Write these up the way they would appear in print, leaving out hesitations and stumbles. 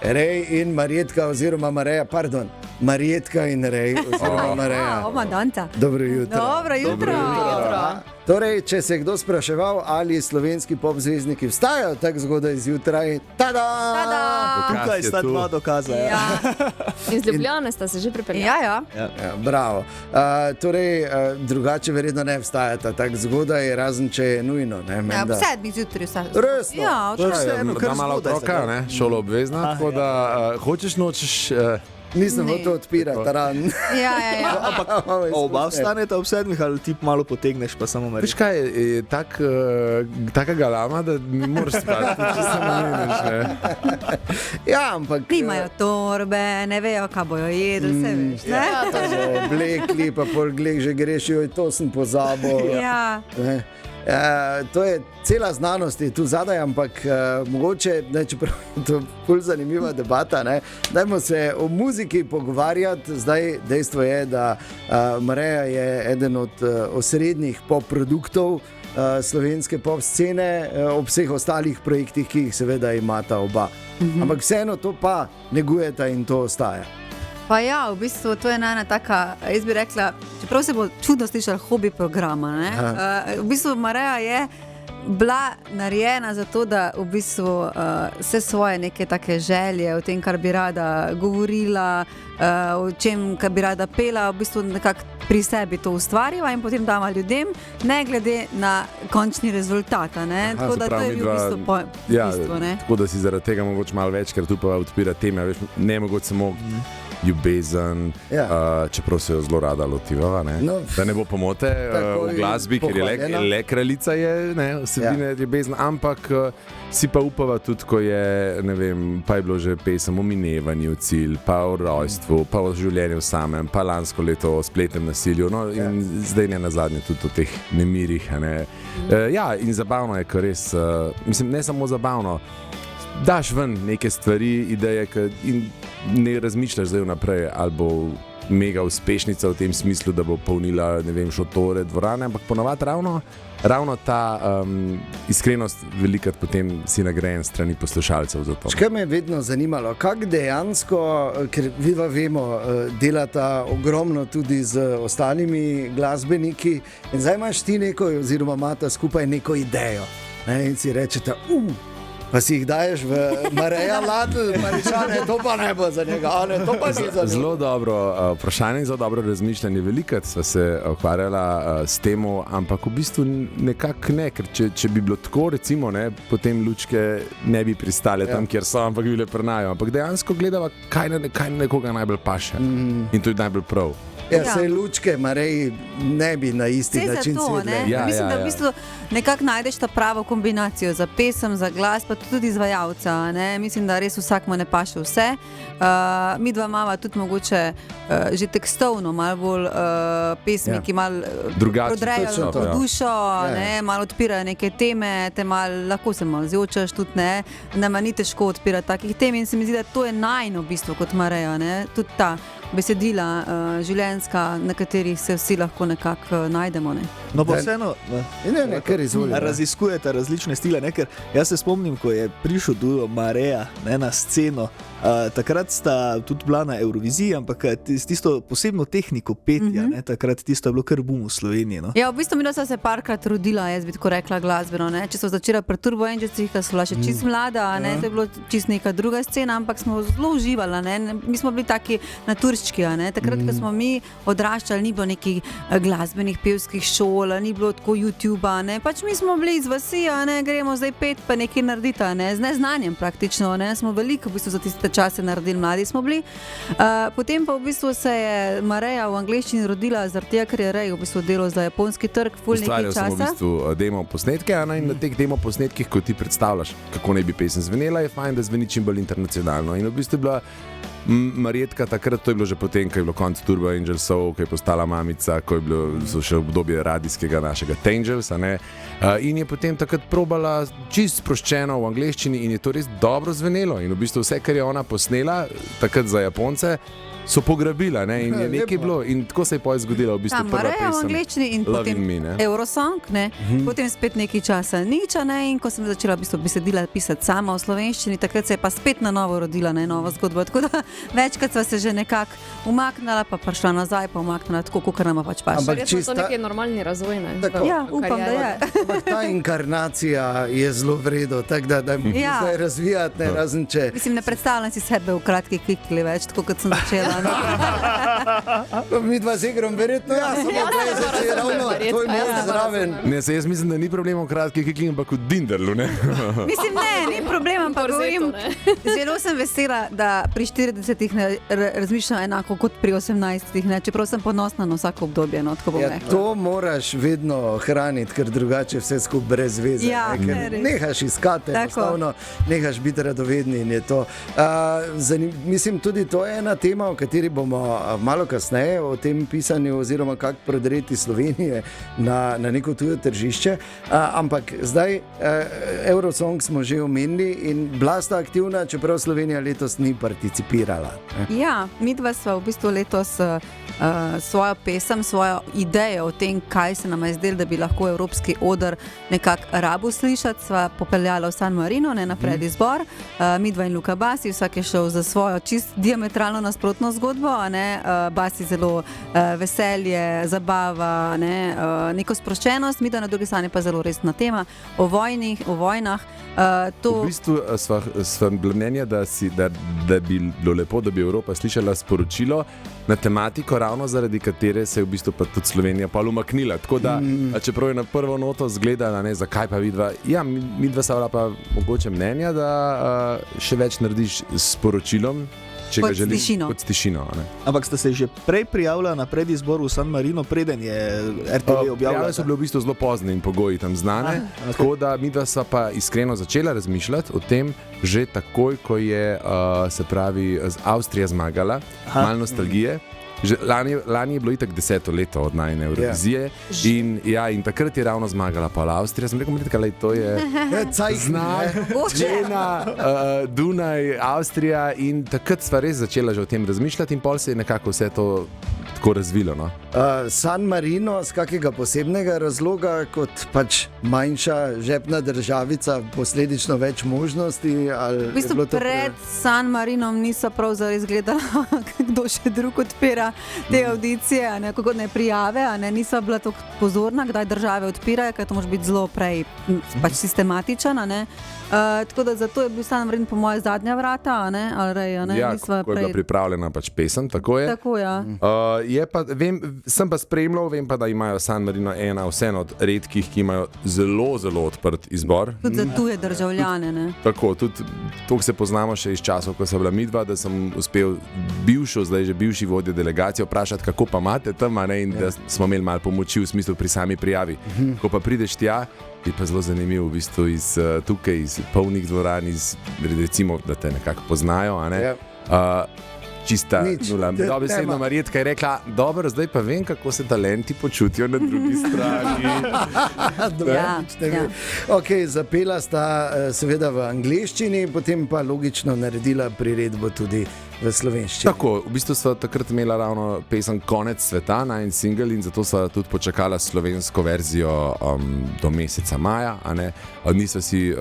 Rej in Marjetka oziroma Mareja, pardon, Marjetka in Rej oziroma Mareja. Dobro jutro. Dobro jutro. Torej, če se je kdo spraševal, ali slovenski pop zvezdniki vstajajo tako zgodaj zjutraj, tada! Tukaj sta dva dokaza. Ja. Iz Ljubljane sta se že pripeljali. Ja. Bravo. Torej, drugače verjetno ne vstajata tako zgodaj, razen če je nujno. Ne, Ja, ob 7 zjutraj vse. Resno? Ja, kar malo zgodaj otroka, se ne, šolo obvezna, tako da hočeš, nočeš... Nisem hotel odpirati ran. Ja. Oba vstaneta ob 7 ali ti malo potegneš, pa samo Veš kaj, je taka galama, da mi moraš spati, če se nameniš, ne. Ja, ampak... Nimajo torbe, ne vejo, kaj bojo jedli, vse veš, ne? Oblekli, pa pol gled, že greš, joj, to sem pozabil. Ja. Ne. To je cela znanost je tu zadaj, ampak mogoče, ne, čeprav je to ful zanimiva debata, ne, dajmo se o muziki pogovarjati. Zdaj dejstvo je, da Mareja je eden od osrednjih pop produktov slovenske pop scene, ob vseh ostalih projektih, ki jih seveda imata oba. Ampak vseeno to pa negujeta in to ostaja. Pa ja, v bistvu to je ena taka, jaz bi rekla, čeprav se bo čudno slišal hobi programa, ne? V bistvu Mareja je bila narejena za to, da v bistvu vse svoje neke take želje o tem, kar bi rada govorila, o čem, kar bi rada pela, v bistvu nekako pri sebi to ustvarila in potem dama ljudem, ne glede na končni rezultat, ne? Tako da to je v bistvu bistvo, ne? Tako da si zaradi tega mogoče malo večkrat upava odpira teme, veš, ne mogoče samo ljubezen, čeprav se jo zelo rada lotivava, ne? No, Da ne bo pomote v glasbi, ker je le kraljica je, ne, vsebine ljubezen, ampak si pa upava tudi, ko je, ne vem, pa je bilo že pesem o minevanju cilj, pa o rojstvu, pa o življenju samem, pa lansko leto o spletnem nasilju, no, in zdaj ne nazadnje tudi o teh nemirih, ne. Ja, in zabavno je, ker res, mislim, ne samo zabavno, daš ven neke stvari, ideje in ne razmišljaš zdaj vnaprej, ali bo mega uspešnica v tem smislu, da bo polnila, ne vem, šotore, dvorane, ampak ponavadi ravno ta iskrenost velikrat potem si nagrajen strani poslušalcev za to. Kaj me je vedno zanimalo, kako dejansko, ker viva vemo, delata ogromno tudi z ostalimi glasbeniki in zdaj imaš ti neko, oziroma imata skupaj neko idejo, ne, in si rečete, pa si jih daješ v Mareja Ladl, Maričane, to pa ne bo za njega, ne, to pa si za njega. Zelo dobro vprašanje, zelo dobro razmišljanje. Velikrat sva se ukvarjala s temo, ampak v bistvu nekako ne, ker če bi bilo tako, recimo, ne, potem lučke ne bi pristale tam, kjer so, ampak bi bile prnajo. Ampak dejansko gledava, kaj nekoga najbolj paše. In to je najbolj prav. Ja, sej lučke Mareji ne bi na isti način svedle. Mislim, da v bistvu nekako najdeš ta pravo kombinacijo za pesem, za glas, pa tudi izvajalca, ne? Mislim, da res vsak mu ne paše vse. Mi dva imava tudi mogoče že tekstovno malo bolj pesmi, ki malo prodrejajo po dušo, ne? Malo odpirajo neke teme, te lahko se malo zjočaš tudi, ne? Nama ni težko odpirati takih tem in se mi zdi, da to je najno v bistvu kot Mareja, ne? Tudi ta besedila življenjska, na katerih se vsi lahko nekako najdemo. Ne? No pa vseeno, raziskujete različne stile, ne? Ker jaz se spomnim, ko je prišel duo Mareja, ne, na sceno, takrat sta tudi bila na Euroviziji, ampak s tisto posebno tehniko petja, ne, takrat tisto je bilo kar boom v Sloveniji. No? Ja, v bistvu mi se parkrat rodila, jaz bi tako rekla glasbeno, ne? Če so začela pri Turbo Angelsih, ko so bila še čist mlada, ne? To je bilo čist neka druga scena, ampak smo zelo uživala, ne? Mi smo bili taki naturščki, ne? Takrat, ko smo mi odraščali, ni bilo nekih glasbenih pevskih šol, ni bilo tako YouTubea, ne? Pač mi smo bili iz vasi, ne? Gremo zdaj pet, pa nekaj narediti, ne? Z neznanjem praktično, ne? Smo veliko v bistvu za tiste čase naredili, mladi smo bili. Potem pa v bistvu se je Mareja v angleščini rodila zaradi tega, ker je Rej v bistvu delal za japonski trg ful nekaj časa. Ustvarjal sem v bistvu demo posnetke, in na teh demo posnetkih, ko ti predstavljaš, kako naj bi pesem zvenela, je fajn, da zveni čim bolj internacionalno. In v bistvu je bila Marjetka takrat, to je bilo že potem, ko je bilo konc Turbo Angelsov, ko je postala mamica, ko je bilo, so še obdobje radijskega našega Tangelsa, in je potem takrat probala čist sproščeno v angleščini in je to res dobro zvenelo in v bistvu vse, kar je ona posnela takrat za Japonce, so pograbila, ne? In je nekaj bilo in tako se je potem zgodilo v bistvu prva Mareja v pesem angleščini in potem Eurosong, potem spet nekaj časa nič, in ko sem začela v bistvu besedila pisati sama v slovenščini, takrat se je pa spet na novo rodila, nova zgodba, tako da večkrat sva se že nekako umaknila, pa prišla nazaj, pa umaknila tako, kot nama pač paše. Ampak čisto to neki normalni razvoj, ne? Ja, upam, da je. Ampak ta inkarnacija je zelo vredo, tako da zdaj razvijati, ne, razen če... Mislim, ne predstavljam si sebe v kratkih kikli več, tako kot sem začela. Mi dva z igrom, verjetno samo gledati, je ravno tvoj mož zraven. Ne, jaz mislim, da ni problema v kratkih kiklih, ampak v Dinderlu, ne? Mislim, ni problema, ampak govorim, zelo sem vesela, da pri 40-ih ne razmišljam enako kot pri 18-ih, čeprav sem ponosna na vsako obdobje, tako bom rekla. To moraš vedno hraniti, ker drugače vse skupaj brez veze. Nehaš iskati, enostavno nehaš biti radovedni in je to. Mislim, tudi to je ena tema, o kateri bomo malo kasneje o tem pisanju oziroma kako prodreti Slovenije na neko tujo tržišče, ampak zdaj Eurosong smo že omenili in bila sta aktivna, čeprav Slovenija letos ni participirala. Ja, midva sva v bistvu letos svojo pesem, svojo idejo o tem, kaj se nam je zdelo, da bi lahko evropski oder nekako rabu slišati, sva popeljala v San Marino, na predizbor, midva in Luka Basi, vsak je šel za svojo čist diametralno nasprotno zgodbo, Basi zelo veselje, zabava, neko sproščenost, midva na drugi strani pa zelo resna tema o vojnah. V bistvu sva bila mnenja, da bi bilo lepo, da bi Evropa slišala sporočilo na tematiko, ravno zaradi katere se je v bistvu pa tudi Slovenija pa umaknila. Tako da, čeprav je na prvo noto zgledala, zakaj pa vidva, midva sta bila pa mogoče mnenja, da še več narediš s sporočilom, če ga želiš, kot s tišino. Ampak ste se že prej prijavila na predizbor v San Marino, preden je RTV objavila? Prijave so bile v bistvu zelo pozne in pogoji tam znane, tako da midva sva pa iskreno začela razmišljati o tem, že takoj, ko je, se pravi, Avstrija zmagala, malo nostalgije. Lani je bilo itak 10. leto od najne Eurovizije in takrat je ravno zmagala pa Avstrija. Sem rekel, to je znak, Čena, Dunaj, Avstrija in takrat sva res začela že o tem razmišljati in pol se je nekako vse to tako razvilo. San Marino z kakega posebnega razloga, kot pač manjša žepna državica, posledično več možnosti? V bistvu pred San Marinom niso prav zares gledala, kdo še drug odpira te audicije, kako ne prijave, niso bila tako pozorna, kdaj države odpirajo, ker to može biti zelo prej pač sistematičen. Tako da zato je bil San Marino po moje zadnja vrata, Ja, ko je bila pripravljena pač pesem, tako je. Tako, ja. Sem pa spremljal, vem pa, da imajo San Marino vseeno od redkih, ki imajo zelo, zelo odprt izbor. Tudi za tuje državljane. Tako, tudi to se poznamo še iz časov, ko so bila midva, da sem uspel zdaj že bivši vodja delegacije vprašati, kako pa imate tam, in da smo imeli malo pomoči v smislu pri sami prijavi. Ko pa prideš tja, je pa zelo zanimivo v bistvu tukaj iz polnih dvoran, recimo, da te nekako poznajo, čista nula. Dobesedno Marjetka je rekla, dobro, zdaj pa vem, kako se talenti počutijo na drugi strani. Ok, zapela sta seveda v angleščini, potem pa logično naredila priredbo tudi v slovenščini. Tako, v bistvu sva takrat imela ravno pesem Konec sveta, najin single, in zato sva tudi počakala slovensko verzijo do meseca maja, Nisva si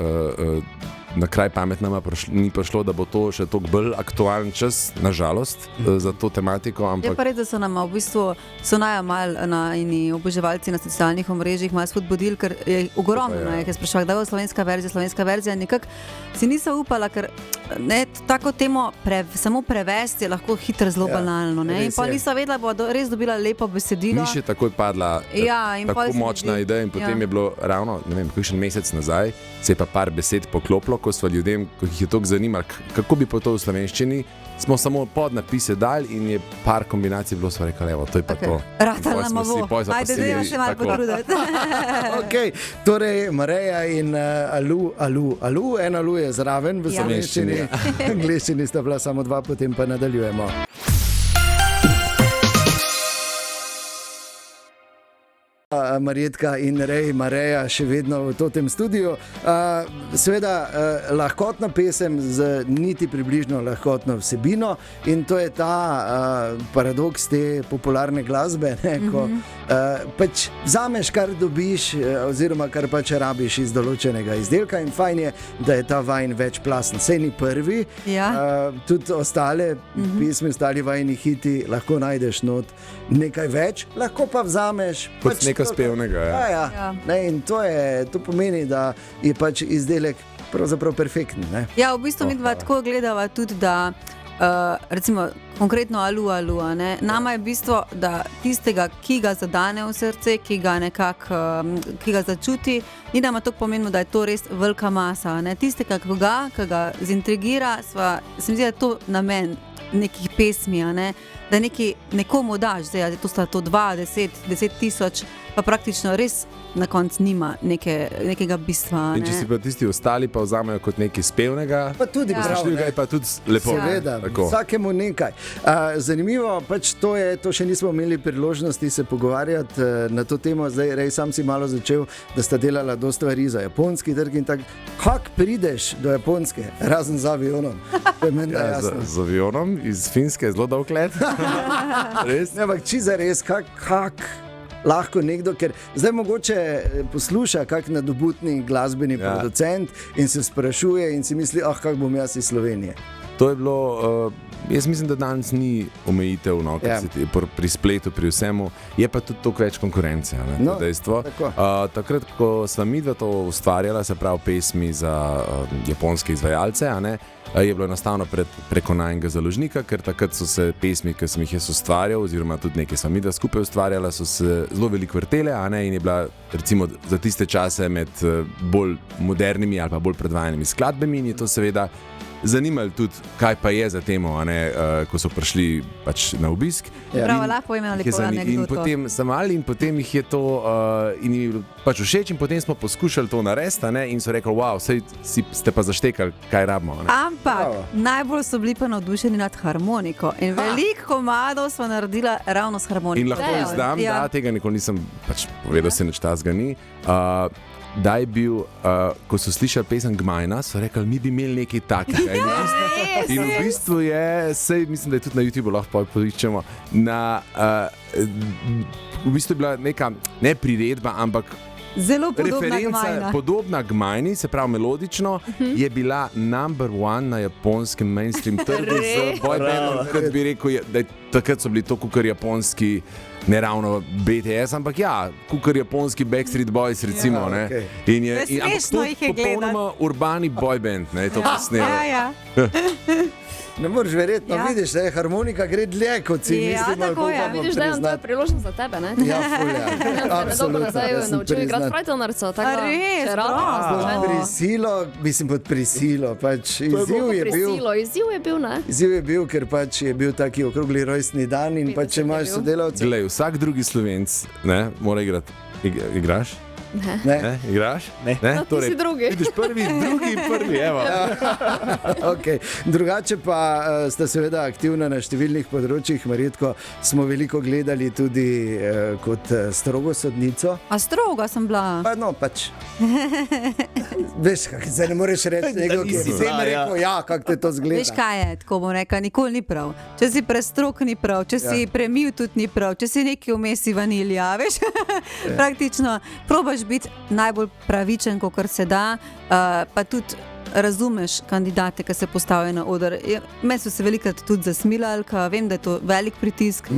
na kraj pamet nama ni prišlo, da bo to še toliko bolj aktualen čas, nažalost, za to tematiko. Je pa res, da so nama v bistvu in oboževalci na socialnih omrežjih malo spodbudili, ker je ogromno, ker sprašujem, kdaj bo slovenska verzija, nekako si nisem upala, ker tako temo samo prevesti je lahko hitro zelo banalno. In pa nisem vedela, bo res dobila lepo besedilo. Ni še takoj padla tako močna ideja in potem je bilo ravno, ne vem, kakšen mesec nazaj, se je pa par besed poklopilo, ko sva ljudem, ko jih je toliko zanimalo, kako bi pa to v slovenščini, smo samo podnapise dali in je par kombinacij bilo, sva rekla, evo, to je pa to. Ratala mavo, ajde, da še malo potruditi. Ok, torej Mareja in Alu, en Alu je zraven v slovenščini, angleščini sta bila samo dva, potem pa nadaljujemo. Marjetka in Rej Mareja še vedno v tem studiu. Seveda, lahkotna pesem z niti približno lahkotno vsebino in to je ta paradoks te popularne glasbe, ne, ko pač vzameš, kar dobiš oziroma kar pač rabiš iz določenega izdelka in fajn je, da je ta vajn večplasten. Sej ni prvi, tudi ostale pesmi, ostali vajni hiti lahko najdeš not nekaj več, lahko pa vzameš kot pač nekaj spevnega. Ja. Ne, in to pomeni, da je pač izdelek pravzaprav perfekten. Ne? Ja, v bistvu mi dva tako gledava tudi, da recimo konkretno Alu, ne? Nama je bistvo, da tistega, ki ga zadane v srce, ki ga nekako, ki ga začuti, ni nama to pomeni, da je to res velika masa. Ne? Tistega, ki ga zintrigira, se mi zdi, da je to namen nekih pesmi, ne? Da nekomu daš, zdaj, to sta to 2, 10 tisoč, pa praktično res na koncu nima nekega bistva. In če si pa tisti ostali pa vzamejo kot nekaj spevnega, pa tudi je pa tudi lepo. Seveda, vsakemu nekaj. Zanimivo, pač to še nismo imeli priložnosti se pogovarjati na to temo, zdaj Rej, sam si malo začel, da sta delala dosti stvari za japonski trg in tako. Kako prideš do Japonske, razen z avionom? To je meni jasno. Z avionom iz Finske je zelo dolg let. Res? Ne, ampak čiza res, kako lahko nekdo, ker zdaj mogoče posluša kak nadobudni glasbeni producent in se sprašuje in si misli, kako bom jaz iz Slovenije. To je bilo, jaz mislim, da danes ni omejitev, no, pri spletu, pri vsemu, je pa tudi toliko več konkurence, ne, to dejstvo. Takrat, ko sva midva to ustvarjala, se pravi pesmi za japonske izvajalce, ne, je bilo enostavno preko najnega založnika, ker takrat so se pesmi, ki sem jih jaz ustvarjal, oziroma tudi nekaj sva midva skupaj ustvarjala, so se zelo veliko vrtele, ne, in je bila recimo za tiste čase med bolj modernimi ali pa bolj predvajanimi skladbami in je to seveda zanimali tudi, kaj pa je za temo, ko so prišli pač na obisk. Prav, lahko imeli lepo anekdoto. In potem jih je to in jih je pač všeč in potem smo poskušali to narediti in so rekli, wow, ste pa zaštekali, kaj rabimo. Ampak najbolj so bili pa navdušeni nad harmoniko in veliko komadov smo naredila ravno s harmoniko. In lahko izdam, da tega nikoli nisem pač povedal, se nič tazga ni. Da je bil, ko so slišali pesem Gmajna, so rekli, mi bi imeli nekaj takega. In v bistvu je, mislim, da je tudi na YouTube lahko poiščemo, v bistvu je bila neka, ne priredba, ampak zelo podobna referenca, podobna Gmajni, se pravi melodično, je bila number one na japonskem mainstream trgu z boybandom, kot bi rekel, da takrat so bili to kukar japonski, ne ravno BTS, ampak kukar japonski Backstreet Boys, recimo. Smešno jih je gledati. Popolnoma urbani boyband, je to posnelo. Ne moreš verjeti, vidiš, da je harmonika gre dlje, kot si mislim. Tako je. Vidiš, da je to priložnost za tebe, ne? Ja, absolutno. Zdaj jo naučil igrati frajtonarco, tako da res, pod prisilo, pač izziv je bil, Izziv je bil, ker pač je bil taki okrogli rojstni dan in pač če imaš sodelavce. Glej, vsak drugi Slovenc, mora igrati. Igraš? Ne. Igraš? Ne. Ti si drugi. Vidiš prvi, evo. Okay. Drugače pa sta seveda aktivna na številnih področjih. Marjetko smo veliko gledali tudi kot strogo sodnico. A stroga sem bila? Pa no, pač. Veš, zdaj ne moreš reči nekdo, ki je vsem rekel, kako te to zgleda. Veš kaj je, tako bom rekla, nikoli ni prav. Če si prestrog, ni prav. Če si premil, tudi ni prav. Če si nekaj vmesi vanilija, veš. Praktično probaš biti najbolj pravičen, kakor se da, pa tudi razumeš kandidate, ki se postavijo na oder. Meni so se velikrat tudi zasmilali, ker vem, da je to velik pritisk,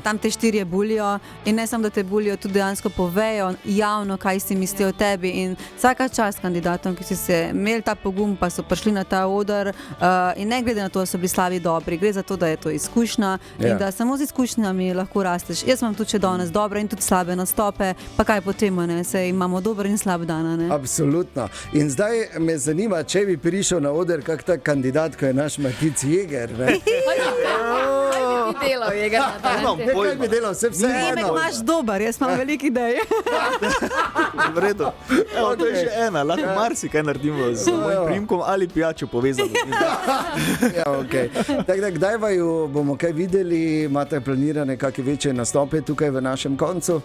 tam te 4 bulijo in ne samo, da te bulijo, tudi dejansko povejo javno, kaj si mislijo o tebi in vsaka čast kandidatom, ki si se imeli ta pogum, pa so prišli na ta oder in ne glede na to, da so bili slabi dobri, gre za to, da je to izkušnja in da samo z izkušnjami lahko rasteš. Jaz imam tudi še danes dobre in tudi slabe nastope, pa kaj potem, saj imamo dober in slab dan, ne? Absolutno. In zdaj me zanima, če bi prišel na oder kak tak kandidat, ko je naš Matic Jeger. Kaj bi ti delal, Jeger? Kaj bi delal, vse Imek imaš dober, jaz imam veliko idej. V redu. Evo, to je že ena, lahko marsikaj naredimo z mojim primkom ali pijačo povezano. Ja, okej. Tako da, kdaj vaju bomo kaj videli, imate planirane kakšne večje nastope tukaj v našem koncu?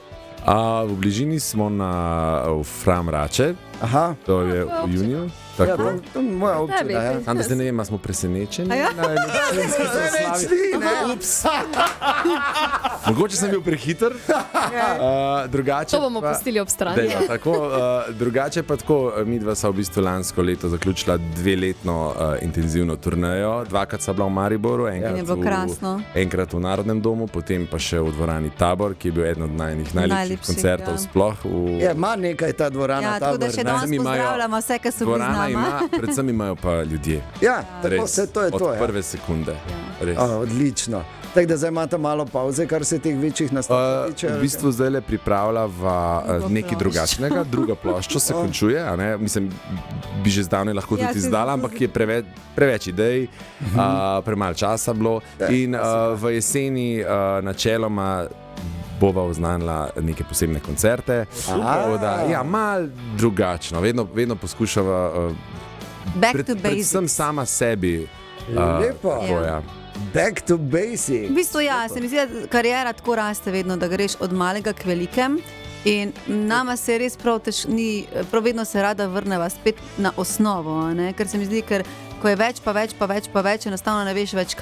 V bližini smo v Framrače, Aha. to je v juniju. Ja, Tako. to je moja občina. Ja. Sam da zdaj ne vem, ali smo presenečeni. A ja? Ups. Mogoče sem bil prehiter. Drugače To bomo pa- pustili ob strani. Dejva, tako, drugače pa tako, mi dva sva v bistvu lansko leto zaključila 2-letno intenzivno turnejo. Dvakrat sva bila v Mariboru, In je bilo krasno. enkrat v Narodnem domu, potem pa še v dvorani Tabor, ki je bil eden od najlepših Najlepših, koncertov ja. sploh. Je, ima nekaj ta dvorana. Ja, tako da še Tabor, ne. danes Sami imajo- pozdravljamo vse, ki so bili z Dvorana nama. ima, predvsem imajo pa ljudje. Ja, tako Res, vse to je od to. Ja. prve sekunde. Res. Odlično. Tako da zdaj imate malo pauze, kar se teh večjih nastopov tiče. V bistvu zdaj le pripravljava nekaj ploščo. drugačnega, druga plošča se končuje. A ne? Mislim, bi že zdavnaj lahko Ja, tudi se izdala, ampak je preveč idej, premalo časa bilo. In v jeseni načeloma bova oznanila neke posebne koncerte. Tako da, ja, malo drugačno, vedno poskušava Back to predvsem basics. sama sebi. Lepo. Tako, ja. Back to basic. V bistvu ja, se mi zdi, da kariera tako raste vedno, da greš od malega k velikem. In nama se res prav vedno se rada vrneva spet na osnovo, a ne? Ker se mi zdi, ker ko je več, pa več, enostavno ne veš več,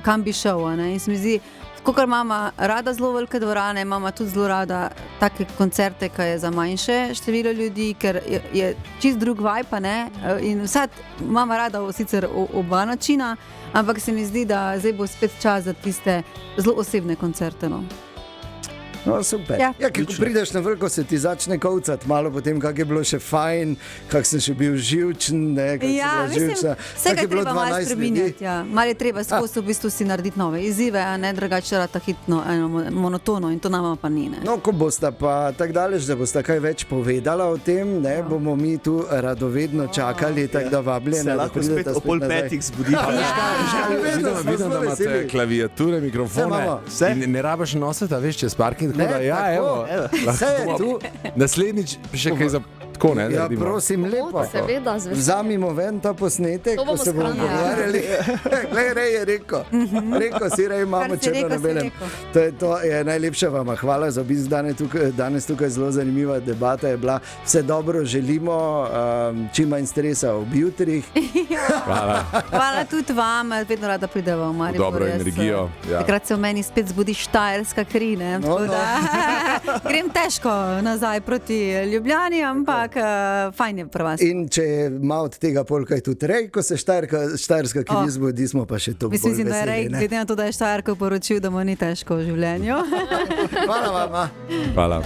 kam bi šel. A ne? In se mi zdi, kot imamo rada zelo velike dvorane, imamo tudi zelo rada take koncerte, ki je za manjše število ljudi, ker je čist drug vibe, a ne? In vsad imamo rada sicer oba načina, ampak se mi zdi, da zdaj bo spet čas za tiste zelo osebne koncerte. No. No, super. Ja. Ja, ko prideš na vrh, se ti začne kovcati, malo potem, kako je bilo še fajn, kako sem še bil živčen. Ja, mislim, vse je treba malo spremenjati. Ja. Malo je treba skozi v bistvu si narediti nove izzive, a ne drugače rata hitno, monotono in to nama pa ni. Ne. No, ko boste pa tako daleč, da boste kaj več povedala o tem, ne, bomo mi tu radovedno čakali, tako da vabljene. Se lahko spet o pol petih zbudi. Vidim, da imate klaviature, mikrofone. Vse. In ne rabiš nositi, a veš, čez parking. Ne, Da, ja, tako. evo. Vse je tu. Naslednjič še kaj za tako, ne? Ja, naredimo. prosim, lepo. Seveda, z veseljem. Vzamimo ven ta posnetek, To ko bomo se bomo shranili. pogovarjali. Glej, Rej je rekel. Rekel si, Rej, imamo Kar si črno rekel, na si belem. rekel. To je najlepša vama. Hvala za obisk danes tukaj. Zelo zanimiva debata je bila. Vse dobro želimo, čim manj stresa ob jutrih. Hvala. Hvala tudi vam, vedno rada prideva v Maribor. Dobro energijo, ja. Takrat se v meni spet zbudi štajerska kri, ne? No, Tako da grem težko nazaj proti Ljubljani, ampak fajn je pri vas. In če ima od tega polkaj tudi Rej, ko se štajerska kri zbudi, smo pa še to bolj Mislim, da je Rej, veseli. ne? glede na to, da je Štajerko poročil, da mu ni težko v življenju. Hvala vama. Hvala.